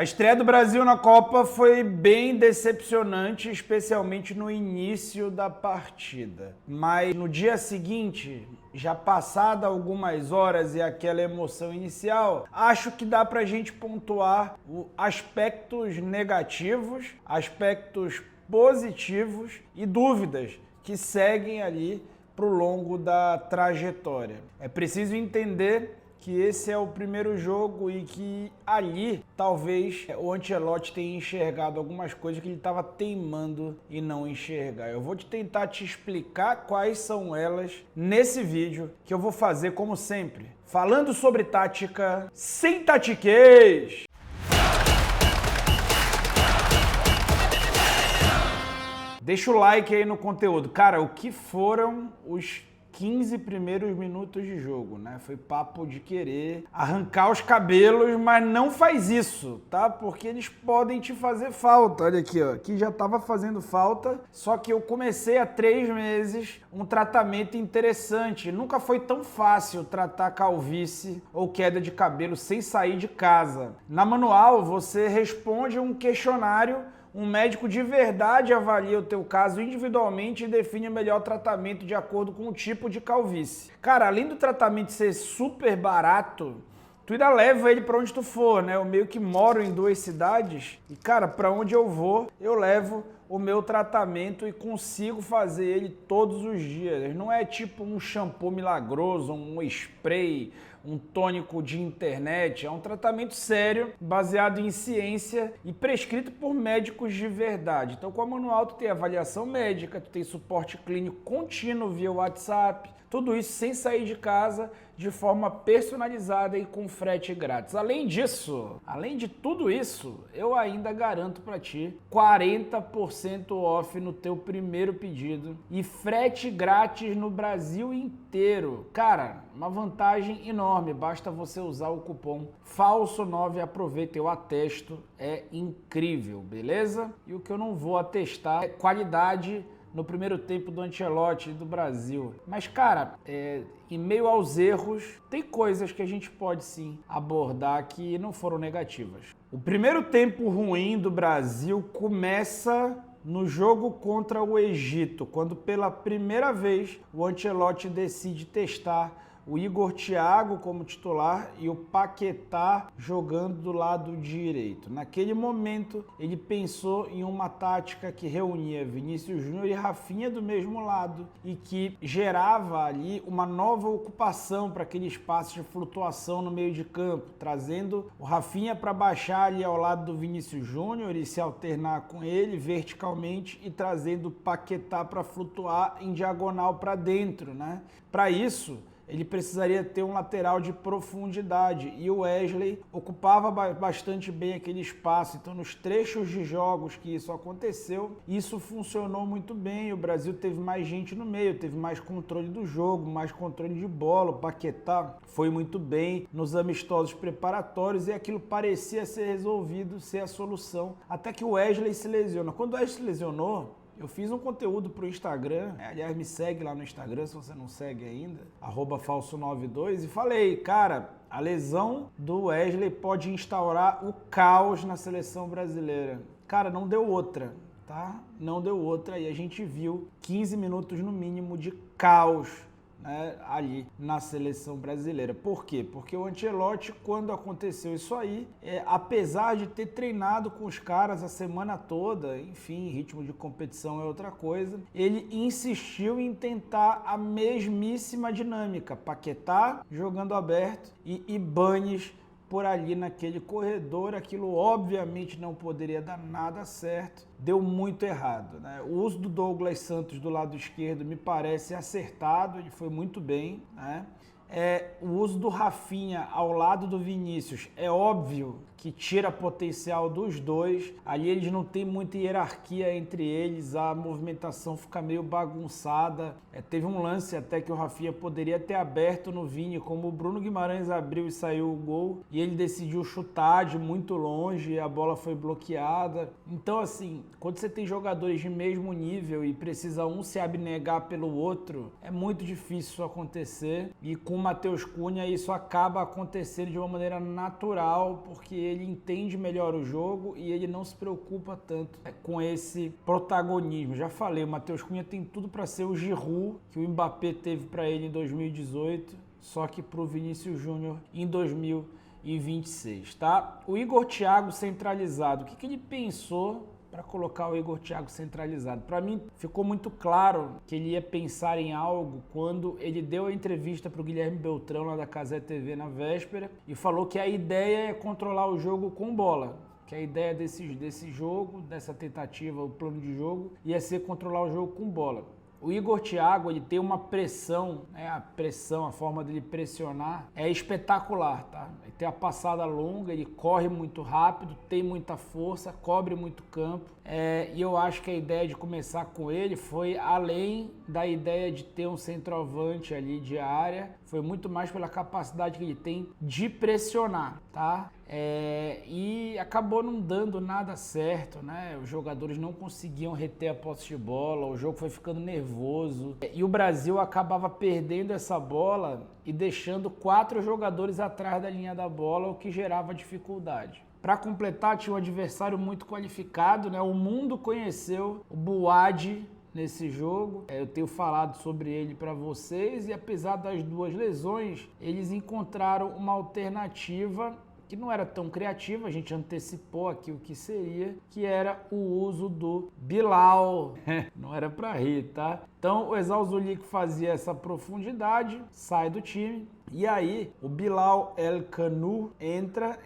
A estreia do Brasil na Copa foi bem decepcionante, especialmente no início da partida. Mas no dia seguinte, já passada algumas horas e aquela emoção inicial, acho que dá pra gente pontuar aspectos negativos, aspectos positivos e dúvidas que seguem ali pro longo da trajetória. É preciso entender que esse é o primeiro jogo e que ali talvez o Ancelotti tenha enxergado algumas coisas que ele estava teimando em não enxergar. Eu vou tentar te explicar quais são elas nesse vídeo que eu vou fazer como sempre, falando sobre tática sem tatiquez. Deixa o like aí no conteúdo. Cara, o que foram os 15 primeiros minutos de jogo, né? Foi papo de querer arrancar os cabelos, mas não faz isso, tá? Porque eles podem te fazer falta. Olha aqui, ó. Aqui já tava fazendo falta, só que eu comecei há 3 meses um tratamento interessante. Nunca foi tão fácil tratar calvície ou queda de cabelo sem sair de casa. Na manual, você responde um questionário. Um médico de verdade avalia o teu caso individualmente e define o melhor tratamento de acordo com o tipo de calvície. Cara, além do tratamento ser super barato, tu ainda leva ele pra onde tu for, né? Eu meio que moro em 2 cidades e, cara, pra onde eu vou, eu levo o meu tratamento e consigo fazer ele todos os dias. Não é tipo um shampoo milagroso, um spray, um tônico de internet. É um tratamento sério, baseado em ciência e prescrito por médicos de verdade. Então, com a Manual, tu tem avaliação médica, tu tem suporte clínico contínuo via WhatsApp, tudo isso sem sair de casa, de forma personalizada e com frete grátis. Além disso, além de tudo isso, eu ainda garanto para ti 40% off no teu primeiro pedido e frete grátis no Brasil inteiro. Cara, uma vantagem enorme, basta você usar o cupom FALSO9 e aproveita, eu atesto, é incrível, beleza? E o que eu não vou atestar é qualidade no primeiro tempo do Ancelotti e do Brasil. Mas, cara, em meio aos erros, tem coisas que a gente pode sim abordar que não foram negativas. O primeiro tempo ruim do Brasil começa no jogo contra o Egito, quando pela primeira vez o Ancelotti decide testar o Igor Thiago como titular e o Paquetá jogando do lado direito. Naquele momento, ele pensou em uma tática que reunia Vinícius Júnior e Rafinha do mesmo lado e que gerava ali uma nova ocupação para aquele espaço de flutuação no meio de campo, trazendo o Rafinha para baixar ali ao lado do Vinícius Júnior e se alternar com ele verticalmente e trazendo o Paquetá para flutuar em diagonal para dentro, né? Para isso, ele precisaria ter um lateral de profundidade e o Wesley ocupava bastante bem aquele espaço. Então, nos trechos de jogos que isso aconteceu, isso funcionou muito bem. O Brasil teve mais gente no meio, teve mais controle do jogo, mais controle de bola. O Paquetá foi muito bem nos amistosos preparatórios e aquilo parecia ser resolvido, ser a solução, até que o Wesley se lesiona. Quando o Wesley se lesionou, eu fiz um conteúdo pro Instagram, aliás, me segue lá no Instagram se você não segue ainda, @falso92, e falei, cara, a lesão do Wesley pode instaurar o caos na seleção brasileira. Cara, não deu outra, tá? Não deu outra e a gente viu 15 minutos no mínimo de caos, né, ali na seleção brasileira. Por quê? Porque o Ancelotti, quando aconteceu isso aí, apesar de ter treinado com os caras a semana toda, enfim, ritmo de competição é outra coisa, ele insistiu em tentar a mesmíssima dinâmica, Paquetá jogando aberto e Ibañez por ali naquele corredor. Aquilo obviamente não poderia dar nada certo, deu muito errado, né? O uso do Douglas Santos do lado esquerdo me parece acertado, ele foi muito bem, né? O uso do Rafinha ao lado do Vinícius é óbvio que tira potencial dos dois. Ali eles não têm muita hierarquia entre eles, a movimentação fica meio bagunçada. Teve um lance até que o Rafinha poderia ter aberto no Vini, como o Bruno Guimarães abriu e saiu o gol, e ele decidiu chutar de muito longe e a bola foi bloqueada. Então, assim, quando você tem jogadores de mesmo nível e precisa um se abnegar pelo outro, é muito difícil isso acontecer. E com Matheus Cunha isso acaba acontecendo de uma maneira natural, porque ele entende melhor o jogo e ele não se preocupa tanto com esse protagonismo. Já falei, o Matheus Cunha tem tudo para ser o Giroud que o Mbappé teve para ele em 2018, só que para o Vinícius Júnior em 2026, tá? O Igor Thiago centralizado, o que ele pensou para colocar o Igor Thiago centralizado? Para mim, ficou muito claro que ele ia pensar em algo quando ele deu a entrevista para o Guilherme Beltrão lá da Cazé TV na véspera e falou que a ideia é controlar o jogo com bola. Que a ideia desse jogo, dessa tentativa, o plano de jogo, ia ser controlar o jogo com bola. O Igor Thiago, ele tem uma pressão, né? A forma dele pressionar é espetacular, tá? Ele tem a passada longa, ele corre muito rápido, tem muita força, cobre muito campo. E eu acho que a ideia de começar com ele foi além da ideia de ter um centroavante ali de área, foi muito mais pela capacidade que ele tem de pressionar, tá? E acabou não dando nada certo, né? Os jogadores não conseguiam reter a posse de bola, o jogo foi ficando nervoso e o Brasil acabava perdendo essa bola e deixando 4 jogadores atrás da linha da bola, o que gerava dificuldade. Para completar, tinha um adversário muito qualificado, né? O mundo conheceu o Buad nesse jogo. Eu tenho falado sobre ele para vocês e apesar das 2 lesões, eles encontraram uma alternativa que não era tão criativa, a gente antecipou aqui o que seria, que era o uso do Bilal. Não era para rir, tá? Então o Ezal Zulic fazia essa profundidade, sai do time, e aí o Bilal El Kanu entra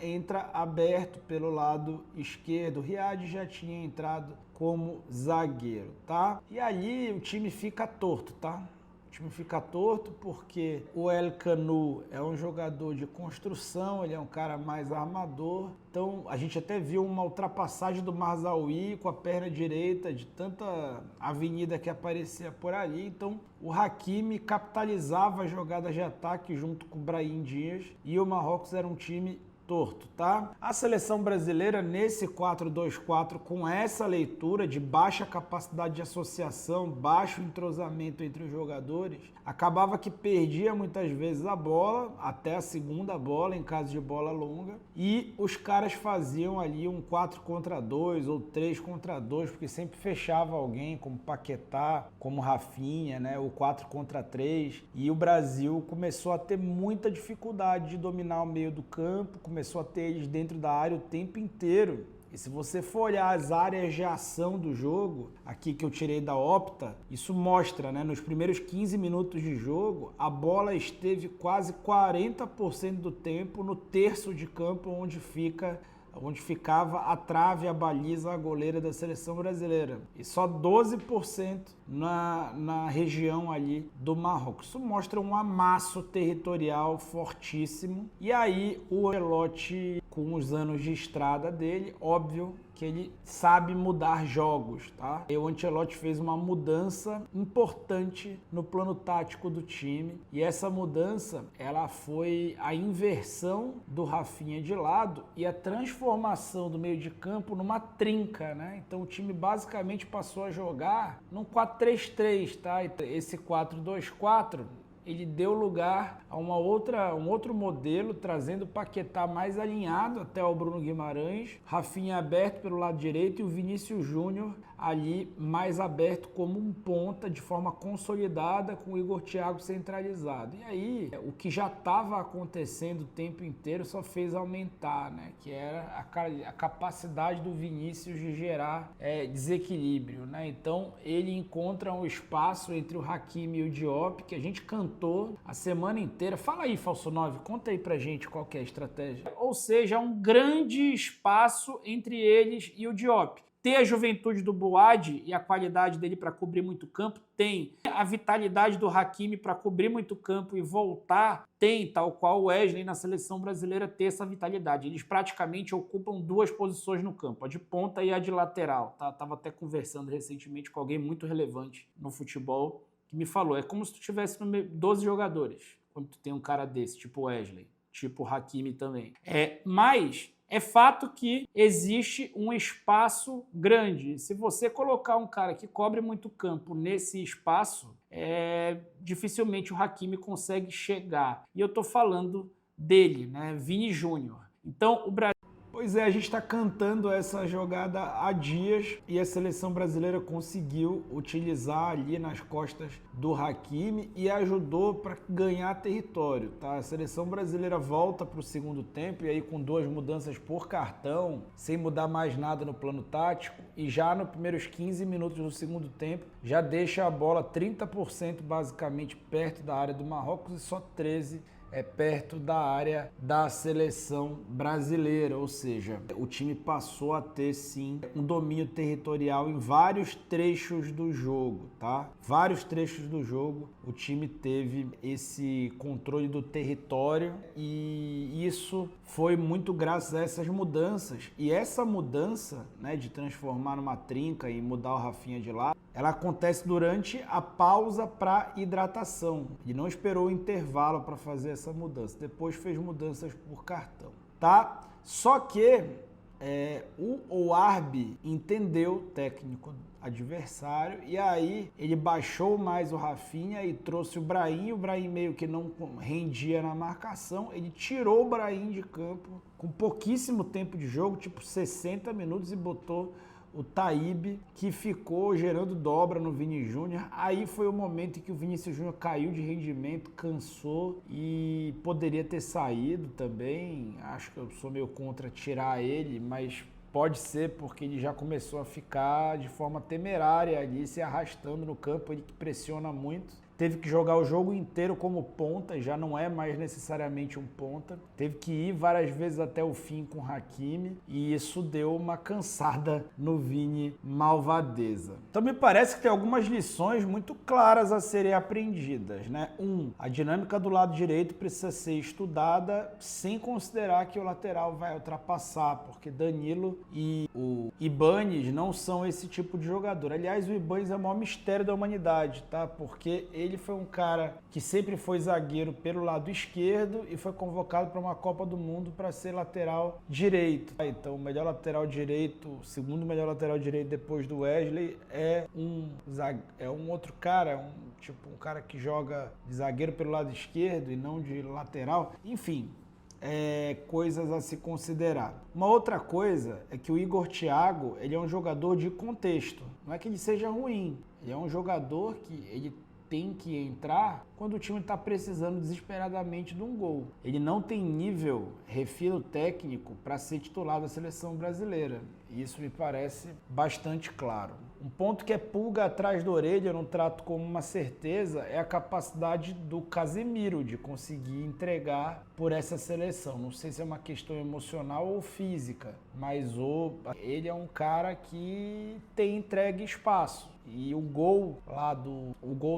aberto pelo lado esquerdo. O Riad já tinha entrado como zagueiro, tá? E aí o time fica torto, tá? O time fica torto porque o El Kanu é um jogador de construção, ele é um cara mais armador. Então a gente até viu uma ultrapassagem do Marzaoui com a perna direita, de tanta avenida que aparecia por ali. Então o Hakimi capitalizava as jogadas de ataque junto com o Brahim Dias e o Marrocos era um time torto, tá? A seleção brasileira nesse 4-2-4 com essa leitura de baixa capacidade de associação, baixo entrosamento entre os jogadores, acabava que perdia muitas vezes a bola, até a segunda bola em caso de bola longa, e os caras faziam ali um 4 contra 2 ou 3 contra 2, porque sempre fechava alguém, como Paquetá, como Rafinha, né? O 4 contra 3, e o Brasil começou a ter muita dificuldade de dominar o meio do campo, começou a ter eles dentro da área o tempo inteiro. E se você for olhar as áreas de ação do jogo, aqui que eu tirei da Opta, isso mostra, né, nos primeiros 15 minutos de jogo, a bola esteve quase 40% do tempo no terço de campo onde ficava a trave, a baliza, a goleira da seleção brasileira. E só 12% na região ali do Marrocos. Isso mostra um amasso territorial fortíssimo. E aí o Ancelotti, com os anos de estrada dele, óbvio que ele sabe mudar jogos, tá? E o Ancelotti fez uma mudança importante no plano tático do time. E essa mudança, ela foi a inversão do Rafinha de lado e a transformação do meio de campo numa trinca, né? Então o time basicamente passou a jogar num 4-3-3, tá? Esse 4-2-4 ele deu lugar a um outro modelo, trazendo o Paquetá mais alinhado até o Bruno Guimarães, Rafinha aberto pelo lado direito e o Vinícius Júnior ali mais aberto como um ponta de forma consolidada com o Igor Thiago centralizado. E aí, o que já estava acontecendo o tempo inteiro só fez aumentar, né? Que era a capacidade do Vinícius de gerar desequilíbrio, né? Então, ele encontra um espaço entre o Hakimi e o Diop, que a gente cantou a semana inteira. Fala aí, Falso 9, conta aí pra gente qual que é a estratégia. Ou seja, um grande espaço entre eles e o Diop. Ter a juventude do Buad e a qualidade dele para cobrir muito campo, tem. A vitalidade do Hakimi para cobrir muito campo e voltar, tem, tal qual o Wesley na seleção brasileira ter essa vitalidade. Eles praticamente ocupam 2 posições no campo, a de ponta e a de lateral. Tá? Tava até conversando recentemente com alguém muito relevante no futebol que me falou, é como se tu tivesse 12 jogadores, quando tu tem um cara desse, tipo Wesley, tipo Hakimi também. Mas É fato que existe um espaço grande. Se você colocar um cara que cobre muito campo nesse espaço, dificilmente o Hakimi consegue chegar. E eu estou falando dele, né? Vini Júnior. Então, o Brasil... Pois é, a gente está cantando essa jogada há dias e a seleção brasileira conseguiu utilizar ali nas costas do Hakimi e ajudou para ganhar território, tá? A seleção brasileira volta para o segundo tempo e aí com 2 mudanças por cartão, sem mudar mais nada no plano tático, e já nos primeiros 15 minutos do segundo tempo já deixa a bola 30% basicamente perto da área do Marrocos e só 13% perto da área da seleção brasileira, ou seja, o time passou a ter sim um domínio territorial em vários trechos do jogo, tá? Vários trechos do jogo o time teve esse controle do território e isso foi muito graças a essas mudanças. E essa mudança, né, de transformar numa trinca e mudar o Rafinha de lado, ela acontece durante a pausa para hidratação. Ele não esperou o intervalo para fazer essa mudança. Depois fez mudanças por cartão, tá? Só que o Ouarbi entendeu o técnico adversário e aí ele baixou mais o Rafinha e trouxe o Brahim meio que não rendia na marcação, ele tirou o Brahim de campo com pouquíssimo tempo de jogo, tipo 60 minutos, e botou o Taíbe, que ficou gerando dobra no Vini Júnior. Aí foi o momento em que o Vinícius Júnior caiu de rendimento, cansou e poderia ter saído também. Acho que eu sou meio contra tirar ele, mas pode ser porque ele já começou a ficar de forma temerária ali, se arrastando no campo, ele que pressiona muito. Teve que jogar o jogo inteiro como ponta, já não é mais necessariamente um ponta. Teve que ir várias vezes até o fim com o Hakimi e isso deu uma cansada no Vini Malvadeza. Então me parece que tem algumas lições muito claras a serem aprendidas, né? A dinâmica do lado direito precisa ser estudada sem considerar que o lateral vai ultrapassar, porque Danilo e o Ibanes não são esse tipo de jogador. Aliás, o Ibanes é o maior mistério da humanidade, tá? Porque ele foi um cara que sempre foi zagueiro pelo lado esquerdo e foi convocado para uma Copa do Mundo para ser lateral direito. Então, o melhor lateral direito, o segundo melhor lateral direito depois do Wesley é um outro cara, um cara que joga de zagueiro pelo lado esquerdo e não de lateral. Enfim, coisas a se considerar. Uma outra coisa é que o Igor Thiago, ele é um jogador de contexto. Não é que ele seja ruim, ele é um jogador que ele tem que entrar quando o time está precisando desesperadamente de um gol. Ele não tem nível, refino técnico, para ser titular da seleção brasileira. Isso me parece bastante claro. Um ponto que é pulga atrás da orelha, eu não trato como uma certeza, é a capacidade do Casemiro de conseguir entregar por essa seleção. Não sei se é uma questão emocional ou física, mas ele é um cara que tem entregue espaço. E o gol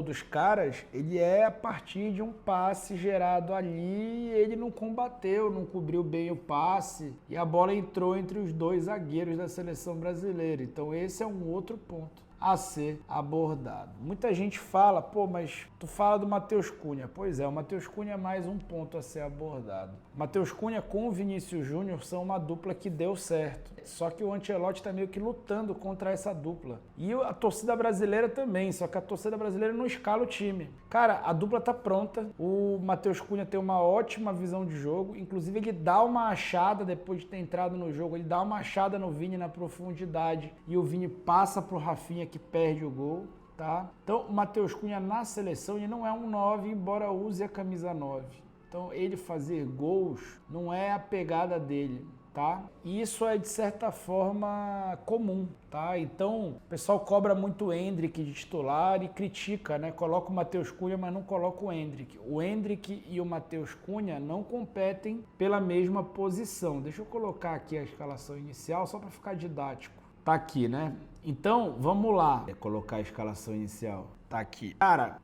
dos caras, ele é a partir de um passe gerado ali, ele não combateu, não cobriu bem o passe e a bola entrou entre os 2 zagueiros da seleção brasileira. Então esse é um outro ponto a ser abordado. Muita gente fala, mas tu fala do Matheus Cunha. Pois é, o Matheus Cunha é mais um ponto a ser abordado. Matheus Cunha com o Vinícius Júnior são uma dupla que deu certo. Só que o Ancelotti está meio que lutando contra essa dupla. E a torcida brasileira também, só que a torcida brasileira não escala o time. Cara, a dupla tá pronta, o Matheus Cunha tem uma ótima visão de jogo, inclusive ele dá uma achada depois de ter entrado no jogo, ele dá uma achada no Vini na profundidade e o Vini passa pro Rafinha que perde o gol, tá? Então o Matheus Cunha na seleção ele não é um 9, embora use a camisa 9. Então ele fazer gols não é a pegada dele, tá? E isso é de certa forma comum, tá? Então o pessoal cobra muito o Endrick de titular e critica, né? Coloca o Matheus Cunha, mas não coloca o Endrick. O Endrick e o Matheus Cunha não competem pela mesma posição. Deixa eu colocar aqui a escalação inicial só para ficar didático. Tá aqui, né? Então, vamos lá. Colocar a escalação inicial. Tá aqui. Cara,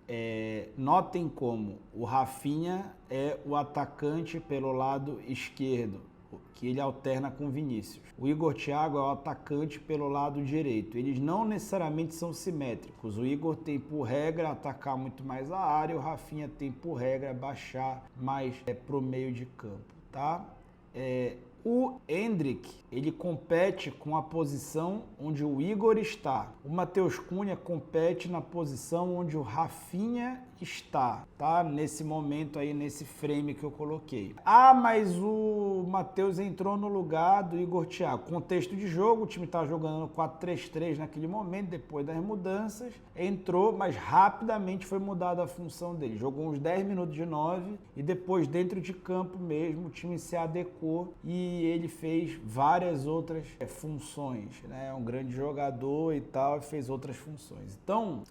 notem como o Rafinha é o atacante pelo lado esquerdo, que ele alterna com o Vinícius. O Igor Thiago é o atacante pelo lado direito. Eles não necessariamente são simétricos. O Igor tem por regra atacar muito mais a área, o Rafinha tem por regra baixar mais pro meio de campo, tá? O Endrick, ele compete com a posição onde o Igor está. O Matheus Cunha compete na posição onde o Rafinha está, tá? Nesse momento aí, nesse frame que eu coloquei. Ah, mas o Matheus entrou no lugar do Igor Thiago. Contexto de jogo, o time estava jogando 4-3-3 naquele momento, depois das mudanças. Entrou, mas rapidamente foi mudada a função dele. Jogou uns 10 minutos de 9 e depois, dentro de campo mesmo, o time se adequou e ele fez várias outras funções, né? É um grande jogador e tal, e fez outras funções. Então,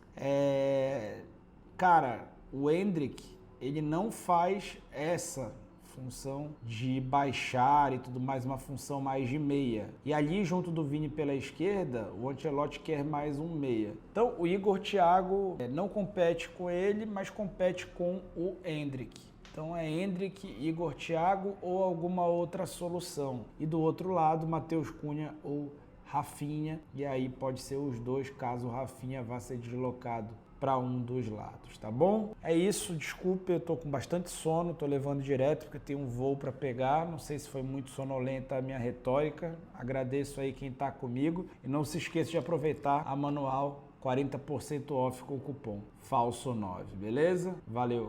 cara, o Endrick, ele não faz essa função de baixar e tudo mais, uma função mais de meia. E ali, junto do Vini pela esquerda, o Ancelotti quer mais um meia. Então, o Igor Thiago não compete com ele, mas compete com o Endrick. Então é Endrick, Igor Thiago ou alguma outra solução. E do outro lado, Matheus Cunha ou Rafinha. E aí pode ser os dois, caso o Rafinha vá ser deslocado para um dos lados, tá bom? É isso, desculpe, eu tô com bastante sono, tô levando direto porque tem um voo para pegar. Não sei se foi muito sonolenta a minha retórica. Agradeço aí quem tá comigo. E não se esqueça de aproveitar a manual 40% off com o cupom FALSO9, beleza? Valeu!